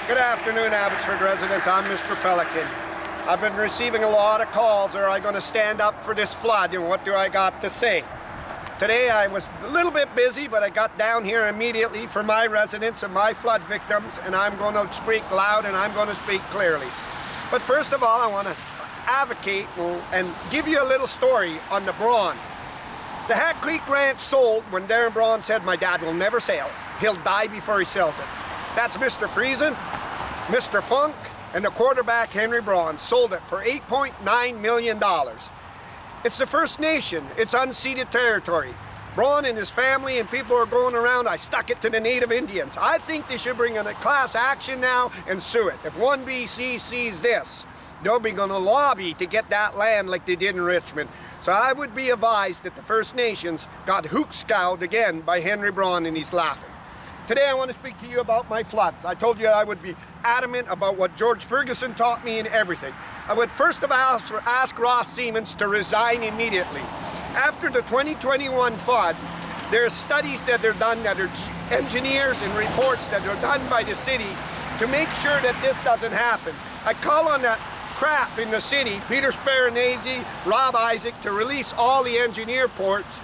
Good afternoon, Abbotsford residents. I'm Mr. Pelican. I've been receiving a lot of calls. Are I going to stand up for this flood, and what do I got to say? Today I was a little bit busy, but I got down here immediately for my residents and my flood victims, and I'm going to speak loud and I'm going to speak clearly. But first of all, I want to advocate and give you a little story on the Braun. The Hat Creek Ranch sold when Darren Braun said, "My dad will never sell. He'll die before he sells it." That's Mr. Friesen, Mr. Funk, and the quarterback Henry Braun sold it for $8.9 million. It's the First Nation. It's unceded territory. Braun and his family and people are going around, "I stuck it to the Native Indians." I think they should bring in a class action now and sue it. If 1BC sees this, they'll be going to lobby to get that land like they did in Richmond. So I would be advised that the First Nations got hook-scowled again by Henry Braun, and he's laughing. Today I want to speak to you about my floods. I told you I would be adamant about what George Ferguson taught me and everything. I would first of all ask Ross Siemens to resign immediately. After the 2021 flood, there are studies that are done, that are engineers and reports that are done by the city to make sure that this doesn't happen. I call on that crap in the city, Peter Speranese, Rob Isaac, to release all the engineer reports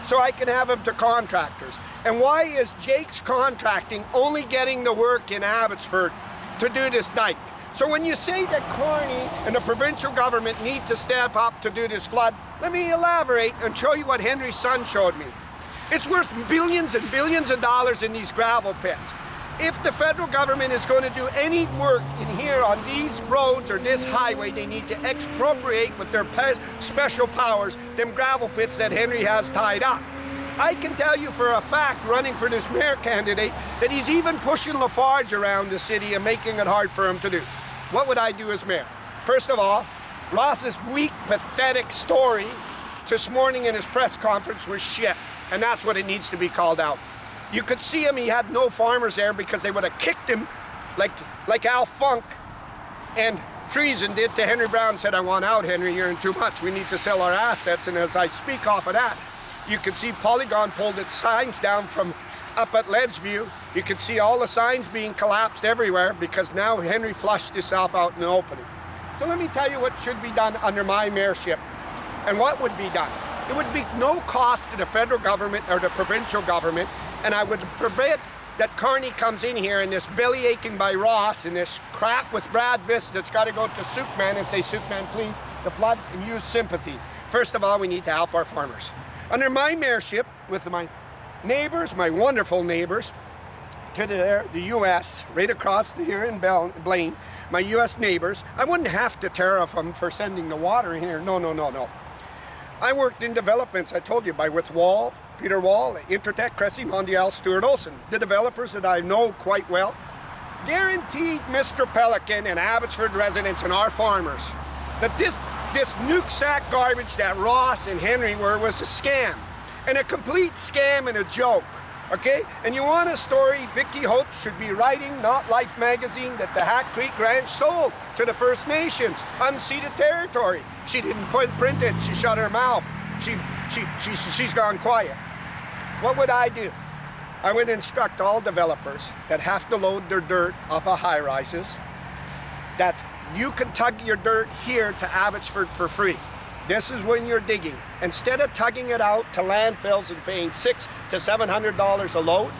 so I can have them to contractors. And why is Jake's Contracting only getting the work in Abbotsford to do this dike? So when you say that Carney and the provincial government need to step up to do this flood, let me elaborate and show you what Henry's son showed me. It's worth billions and billions of dollars in these gravel pits. If the federal government is going to do any work in here on these roads or this highway, they need to expropriate with their special powers them gravel pits that Henry has tied up. I can tell you for a fact, running for this mayor candidate, that he's even pushing Lafarge around the city and making it hard for him to do. What would I do as mayor? First of all, Ross's weak, pathetic story this morning in his press conference was shit, and that's what it needs to be called out. You could see him, he had no farmers there because they would have kicked him like Al Funk and Friesen did to Henry Brown and said, "I want out, Henry, you're in too much. We need to sell our assets." And as I speak off of that, you can see Polygon pulled its signs down from up at Ledgeview. You can see all the signs being collapsed everywhere because now Henry flushed himself out in the opening. So let me tell you what should be done under my mayorship and what would be done. It would be no cost to the federal government or the provincial government, and I would forbid that Carney comes in here and this belly aching by Ross and this crap with Brad Viss that's got to go to Sookman and say, "Sookman, please, the floods," and use sympathy. First of all, we need to help our farmers. Under my mayorship, with my neighbors, my wonderful neighbors, to the U.S., right across here in Blaine, my U.S. neighbors, I wouldn't have to tariff them for sending the water in here. No. I worked in developments, I told you, with Wall, Peter Wall, Intertech, Cressy, Mondial, Stuart Olson, the developers that I know quite well, guaranteed Mr. Pelican and Abbotsford residents and our farmers that this nuke sack garbage that Ross and Henry were was a scam, and a complete scam and a joke, okay? And you want a story, Vicky Hope should be writing, not Life magazine, that the Hat Creek Ranch sold to the First Nations, unceded territory. She didn't print it, she shut her mouth. She's gone quiet. What would I do? I would instruct all developers that have to load their dirt off of high-rises that you can tug your dirt here to Abbotsford for free. This is when you're digging. Instead of tugging it out to landfills and paying $600 to $700 a load,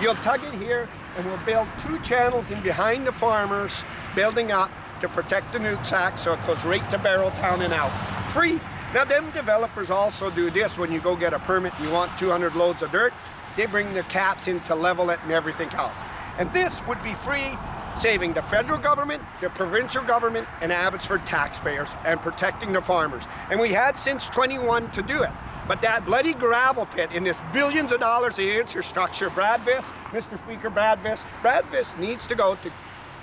you'll tug it here and we'll build 2 channels in behind the farmers, building up to protect the nuke sack so it goes right to Barreltown and out. Free. Now them developers also do this when you go get a permit and you want 200 loads of dirt, they bring their cats in to level it and everything else. And this would be free, saving the federal government, the provincial government, and Abbotsford taxpayers, and protecting the farmers. And we had since 21 to do it. But that bloody gravel pit in this billions of dollars of infrastructure, Brad Viss, Mr. Speaker, Brad Viss needs to go to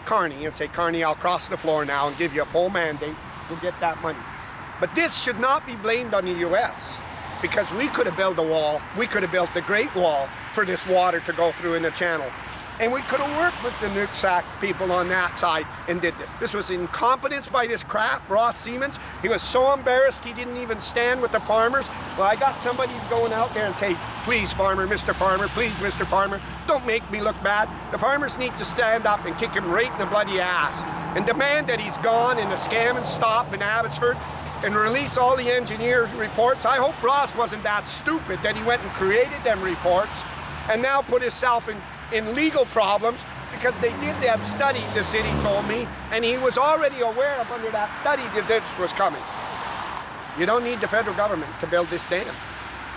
Carney and say, "Carney, I'll cross the floor now and give you a full mandate. We'll get that money." But this should not be blamed on the U.S. because we could have built a wall. We could have built the Great Wall for this water to go through in the channel. And we could have worked with the Nooksack people on that side and did this. This was incompetence by this crap, Ross Siemens. He was so embarrassed he didn't even stand with the farmers. Well, I got somebody going out there and say, please, farmer, Mr. Farmer, please, Mr. Farmer, don't make me look bad. The farmers need to stand up and kick him right in the bloody ass and demand that he's gone and the scam and stop in Abbotsford and release all the engineers' reports. I hope Ross wasn't that stupid that he went and created them reports and now put himself in legal problems because they did that study, the city told me, and he was already aware of under that study that this was coming. You don't need the federal government to build this dam.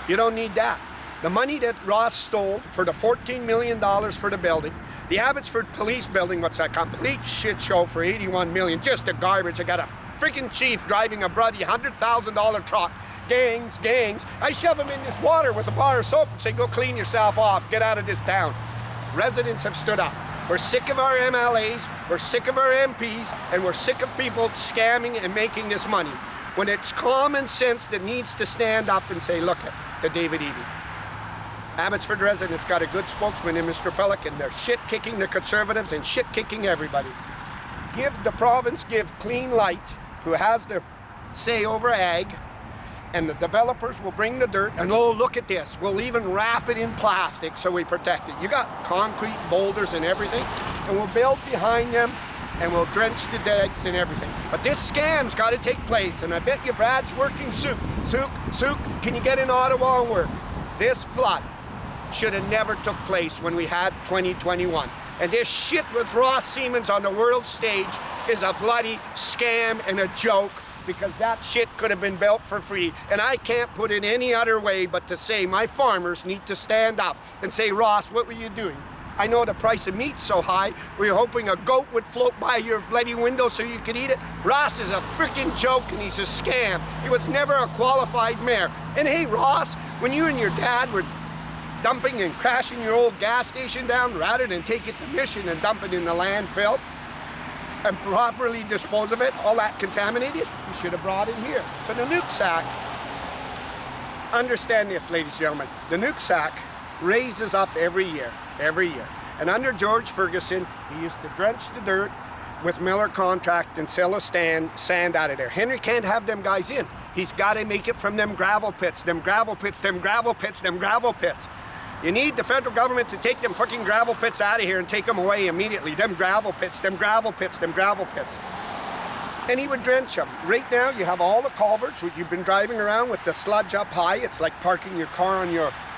You don't need that. The money that Ross stole for the $14 million for the building, the Abbotsford Police Building, what's a complete shit show for $81 million, just a garbage. I got a freaking chief driving a bloody $100,000 truck. Gangs. I shove him in this water with a bar of soap and say, go clean yourself off, get out of this town. Residents have stood up. We're sick of our MLAs, we're sick of our MPs, and we're sick of people scamming and making this money. When it's common sense that needs to stand up and say, look at to David Eby. Abbotsford residents got a good spokesman in Mr. Pelican. They're shit-kicking the Conservatives and shit-kicking everybody. Give the province, give Clean Light, who has their say over ag, and the developers will bring the dirt, and oh, look at this, we'll even wrap it in plastic so we protect it. You got concrete boulders and everything, and we'll build behind them, and we'll drench the dikes and everything. But this scam's got to take place, and I bet you Brad's working. Sook, can you get in Ottawa and work? This flood should have never took place when we had 2021. And this shit with Ross Siemens on the world stage is a bloody scam and a joke, because that shit could have been built for free. And I can't put it any other way but to say my farmers need to stand up and say, Ross, what were you doing? I know the price of meat's so high, were you hoping a goat would float by your bloody window so you could eat it? Ross is a freaking joke and he's a scam. He was never a qualified mayor. And hey, Ross, when you and your dad were dumping and crashing your old gas station down rather than take it to Mission and dump it in the landfill and properly dispose of it, all that contaminated, you should have brought it here. So the Nooksack, understand this, ladies and gentlemen, the Nooksack raises up every year. And under George Ferguson, he used to drench the dirt with Miller Contract and sell a sand out of there. Henry can't have them guys in. He's got to make it from them gravel pits. You need the federal government to take them fucking gravel pits out of here and take them away immediately. Them gravel pits. And he would drench them. Right now, you have all the culverts, which you've been driving around with the sludge up high. It's like parking your car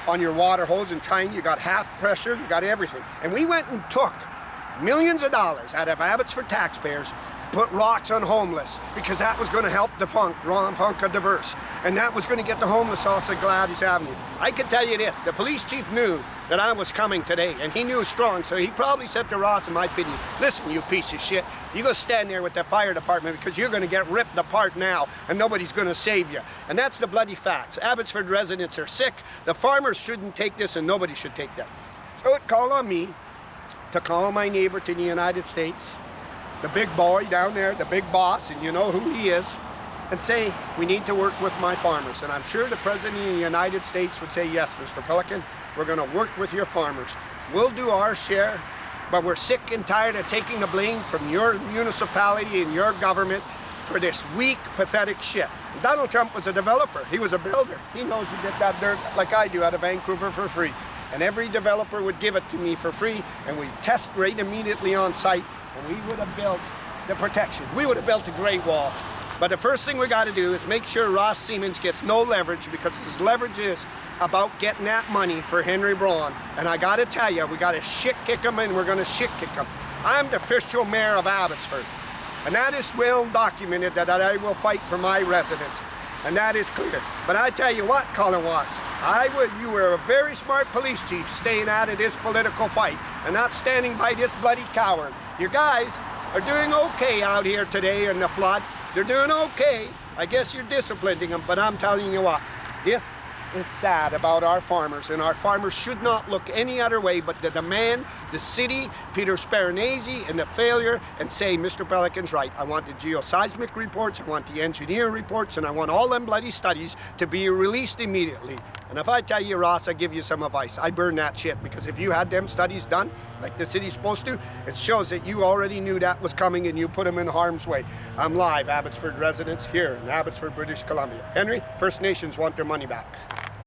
on your water hose and trying. You got half pressure, you got everything. And we went and took millions of dollars out of Abbotsford taxpayers, put rocks on homeless, because that was going to help the Funka diverse, and that was going to get the homeless off of Gladys Avenue. I can tell you this, the police chief knew that I was coming today, and he knew strong, so he probably said to Ross, in my opinion, listen, you piece of shit, you go stand there with the fire department because you're going to get ripped apart now, and nobody's going to save you. And that's the bloody facts. Abbotsford residents are sick, the farmers shouldn't take this, and nobody should take that. So it called on me to call my neighbor to the United States, the big boy down there, the big boss, and you know who he is, and say, we need to work with my farmers. And I'm sure the President of the United States would say, yes, Mr. Pelican, we're going to work with your farmers. We'll do our share, but we're sick and tired of taking the blame from your municipality and your government for this weak, pathetic shit. Donald Trump was a developer. He was a builder. He knows you get that dirt like I do out of Vancouver for free. And every developer would give it to me for free, and we test right immediately on site, and we would have built the protection. We would have built a Great Wall. But the first thing we got to do is make sure Ross Siemens gets no leverage, because his leverage is about getting that money for Henry Braun. And I got to tell you, we got to shit kick him, and we're going to shit kick him. I'm the official mayor of Abbotsford, and that is well documented that I will fight for my residents, and that is clear. But I tell you what, Colin Watts, you were a very smart police chief staying out of this political fight and not standing by this bloody coward. You guys are doing okay out here today in the flood. They're doing okay. I guess you're disciplining them, but I'm telling you what, this is sad about our farmers, and our farmers should not look any other way but to demand the city, Peter Speranese, and the failure, and say, Mr. Pelican's right. I want the geoseismic reports, I want the engineer reports, and I want all them bloody studies to be released immediately. And if I tell you, Ross, I give you some advice. I burn that shit, because if you had them studies done, like the city's supposed to, it shows that you already knew that was coming and you put them in harm's way. I'm live, Abbotsford residents, here in Abbotsford, British Columbia. Henry, First Nations want their money back.